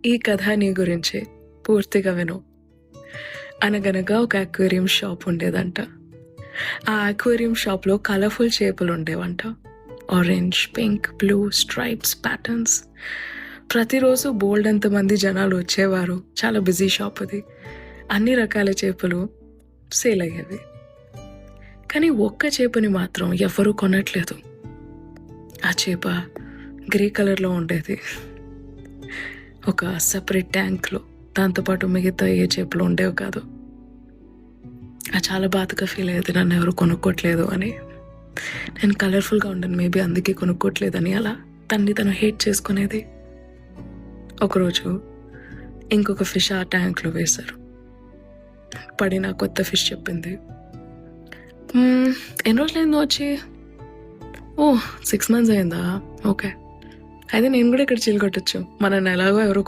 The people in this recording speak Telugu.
ఈ కథ నీ గురించే. పూర్తిగా విను. అనగనగా ఒక అక్వేరియం షాప్ ఉండేదంట. ఆ అక్వేరియం షాప్‌లో కలర్‌ఫుల్ చేపలుండేవంట. Orange, pink, blue, stripes, patterns. ప్రతిరోజు బోలెడంత మంది జనాలు వచ్చేవారు. చాలా బిజీ షాప్ అది. అన్ని రకాల చేపలు సేల్ అయ్యేవి. కానీ ఒక్క చేపని మాత్రం ఎవ్వరూ కొనట్లేదు. ఆ చేప గ్రే కలర్‌లో ఉండేది. ఒక సెపరేట్ ట్యాంక్‌లో. దాంతోపాటు మిగతా ఏ చేపలు ఉండేవి కాదు. చాలా బాధగా ఫీల్ అయ్యేది నన్ను ఎవరు కొనుక్కోవట్లేదు అని. నేను కలర్‌ఫుల్‌గా ఉండను మేబీ అందుకే కొనుక్కోవట్లేదని అలా తను హేట్ చేసుకునేది. ఒకరోజు ఇంకొక ఫిష్ ఆ ట్యాంక్‌లో వేశారు. పడిన కొత్త ఫిష్ చెప్పింది, ఎన్ని రోజులైందో వచ్చి? ఓహ్! 6 మంత్స్ అయిందా? ఓకే. అయితే నేను కూడా ఇక్కడ చిల్ కొట్టొచ్చు. మనల్ని ఎలాగో ఎవరు